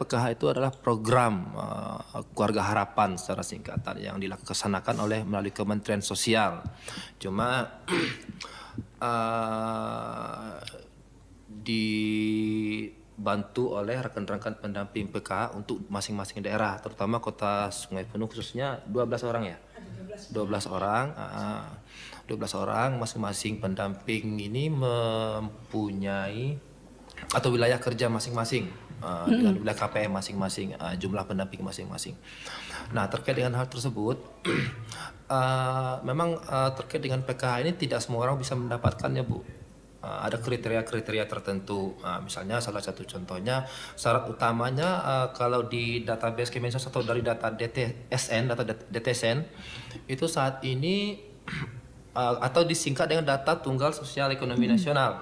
PKH itu adalah program Keluarga Harapan secara singkatan yang dilaksanakan melalui Kementerian Sosial. Cuma dibantu oleh rekan-rekan pendamping PKH untuk masing-masing daerah, terutama Kota Sungai Penuh khususnya 12 orang ya. 12 orang, 12 orang masing-masing pendamping ini mempunyai atau wilayah kerja masing-masing. Dengan wilayah KPM masing-masing, jumlah pendamping masing-masing. Nah, terkait dengan hal tersebut, memang terkait dengan PKH ini tidak semua orang bisa mendapatkannya, Bu. Ada kriteria-kriteria tertentu. Misalnya salah satu contohnya, syarat utamanya kalau di database Kemensos atau dari data DTSN, itu saat ini atau disingkat dengan data Tunggal Sosial Ekonomi Nasional.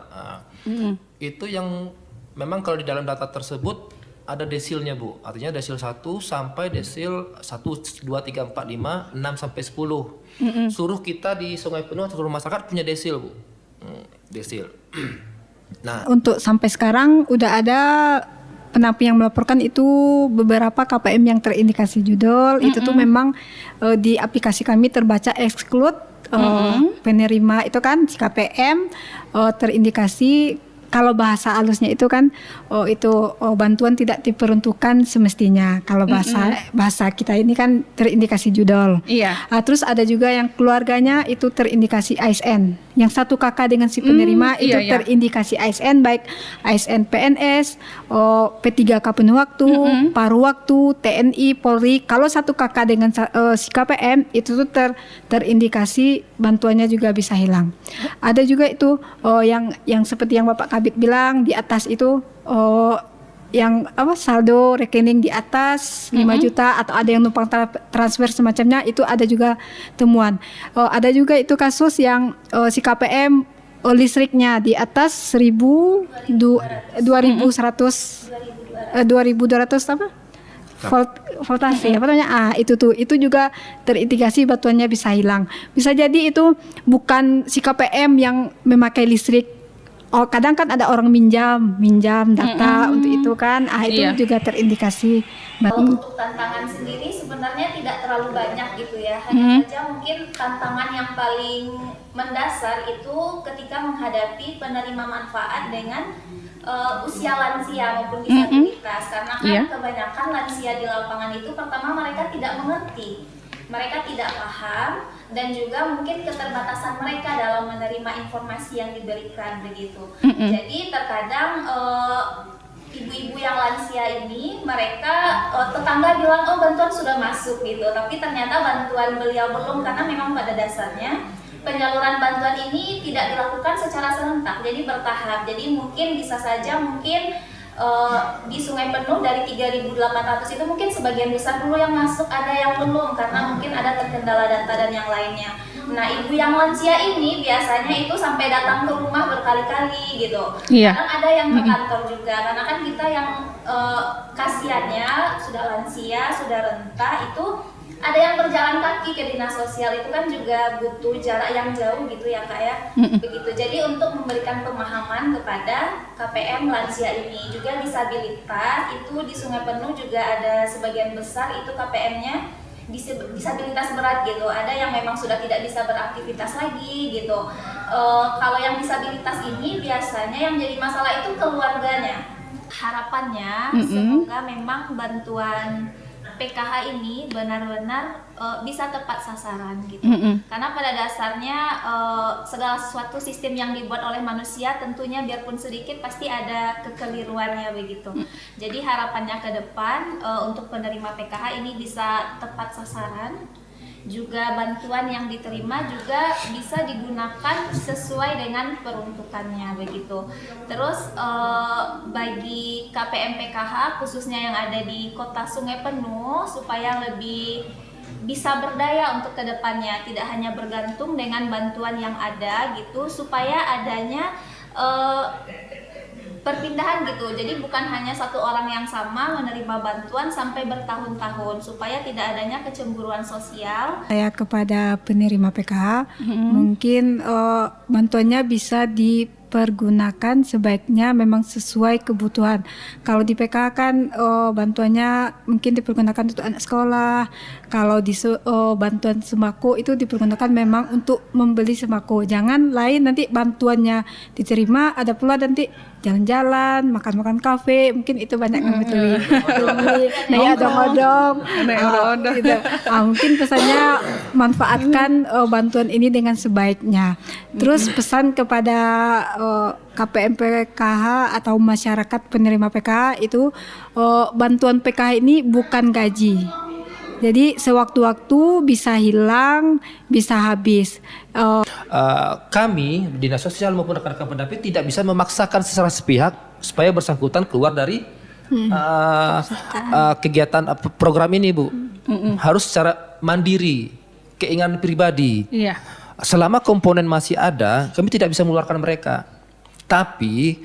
Itu yang memang kalau di dalam data tersebut ada desilnya, Bu. Artinya desil 1 sampai desil 1, 2, 3, 4, 5, 6 sampai 10. Seluruh kita di Sungai Penuh atau seluruh masyarakat punya desil, Bu. Desil. Nah, untuk sampai sekarang udah ada pendamping yang melaporkan itu beberapa KPM yang terindikasi judul. Itu tuh memang di aplikasi kami terbaca exclude penerima itu kan si KPM terindikasi. Kalau bahasa halusnya itu kan bantuan tidak diperuntukkan semestinya. Kalau bahasa kita ini kan terindikasi judul. Iya. Terus ada juga yang keluarganya itu terindikasi ASN. Yang satu kakak dengan si penerima itu terindikasi ASN, baik ASN PNS, P3K penuh waktu, paruh waktu, TNI, Polri. Kalau satu kakak dengan si KPM itu tuh terindikasi bantuannya juga bisa hilang. Ada juga itu yang seperti yang Bapak Kabit bilang di atas itu yang saldo rekening di atas 5 juta atau ada yang numpang transfer semacamnya, itu ada juga temuan. Ada juga itu kasus yang si KPM listriknya di atas 2.200 apa? Voltase apa namanya? Itu juga terindikasi bantuannya bisa hilang. Bisa jadi itu bukan si KPM yang memakai listrik. Kadang kan ada orang minjam data untuk itu kan, itu juga terindikasi. Untuk tantangan sendiri sebenarnya tidak terlalu banyak gitu ya, hanya saja mungkin tantangan yang paling mendasar itu ketika menghadapi penerima manfaat dengan usia lansia maupun disabilitas, karena kan kebanyakan lansia di lapangan itu pertama mereka tidak mengerti, mereka tidak paham, dan juga mungkin keterbatasan mereka dalam menerima informasi yang diberikan begitu. Jadi terkadang ibu-ibu yang lansia ini mereka tetangga bilang bantuan sudah masuk gitu, tapi ternyata bantuan beliau belum, karena memang pada dasarnya penyaluran bantuan ini tidak dilakukan secara serentak, jadi bertahap. Jadi mungkin bisa saja di Sungai Penuh dari 3.800 itu mungkin sebagian besar dulu yang masuk, ada yang belum karena mungkin ada terkendala data dan yang lainnya. Nah, ibu yang lansia ini biasanya itu sampai datang ke rumah berkali-kali gitu. Kadang ada yang ke kantor juga, karena kan kita yang kasihannya sudah lansia, sudah renta, itu ada yang berjalan kaki ke dinas sosial, itu kan juga butuh jarak yang jauh gitu ya Kak ya. Begitu. Jadi untuk memberikan pemahaman kepada KPM lansia ini, juga disabilitas itu di Sungai Penuh juga ada sebagian besar itu KPM-nya disabilitas berat gitu. Ada yang memang sudah tidak bisa beraktivitas lagi gitu. Kalau yang disabilitas ini biasanya yang jadi masalah itu keluarganya. Harapannya semoga memang bantuan PKH ini benar-benar bisa tepat sasaran gitu. Karena pada dasarnya segala sesuatu sistem yang dibuat oleh manusia tentunya biarpun sedikit pasti ada kekeliruannya begitu. Jadi harapannya ke depan untuk penerima PKH ini bisa tepat sasaran. Juga bantuan yang diterima juga bisa digunakan sesuai dengan peruntukannya begitu. Terus bagi KPM PKH khususnya yang ada di Kota Sungai Penuh supaya lebih bisa berdaya untuk kedepannya, tidak hanya bergantung dengan bantuan yang ada gitu, supaya adanya perpindahan gitu. Jadi bukan hanya satu orang yang sama menerima bantuan sampai bertahun-tahun, supaya tidak adanya kecemburuan sosial. Saya kepada penerima PKH mungkin bantuannya bisa dipergunakan sebaiknya memang sesuai kebutuhan. Kalau di PKH kan bantuannya mungkin dipergunakan untuk anak sekolah. Kalau di bantuan sembako itu dipergunakan memang untuk membeli sembako. Jangan lain nanti bantuannya diterima, ada pula nanti jalan-jalan, makan-makan kafe, mungkin itu banyak yang betul. Nah, odong-odong. Gitu. Mungkin pesannya manfaatkan bantuan ini dengan sebaiknya. Terus pesan kepada KPM PKH atau masyarakat penerima PKH itu bantuan PKH ini bukan gaji. Jadi sewaktu-waktu bisa hilang, bisa habis. Kami dinas sosial maupun rekan-rekan pendamping tidak bisa memaksakan secara sepihak supaya bersangkutan keluar dari kegiatan program ini, Bu. Harus secara mandiri, keinginan pribadi. Iya. Selama komponen masih ada, kami tidak bisa mengeluarkan mereka. Tapi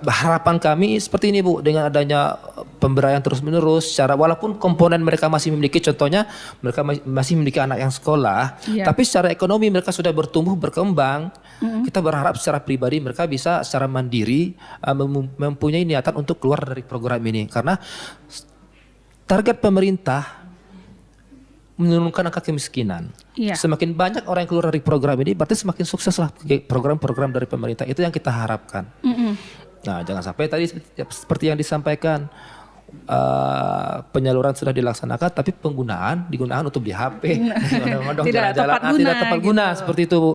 harapan kami seperti ini, Bu, dengan adanya pemberdayaan terus-menerus, secara walaupun komponen mereka masih memiliki, contohnya mereka masih memiliki anak yang sekolah, tapi secara ekonomi mereka sudah bertumbuh berkembang. Kita berharap secara pribadi mereka bisa secara mandiri mempunyai niatan untuk keluar dari program ini, karena target pemerintah menurunkan angka kemiskinan. Semakin banyak orang yang keluar dari program ini, berarti semakin sukseslah program-program dari pemerintah. Itu yang kita harapkan. Nah, jangan sampai tadi seperti yang disampaikan, penyaluran sudah dilaksanakan, tapi digunakan untuk beli HP, tidak tepat guna seperti itu, Bu.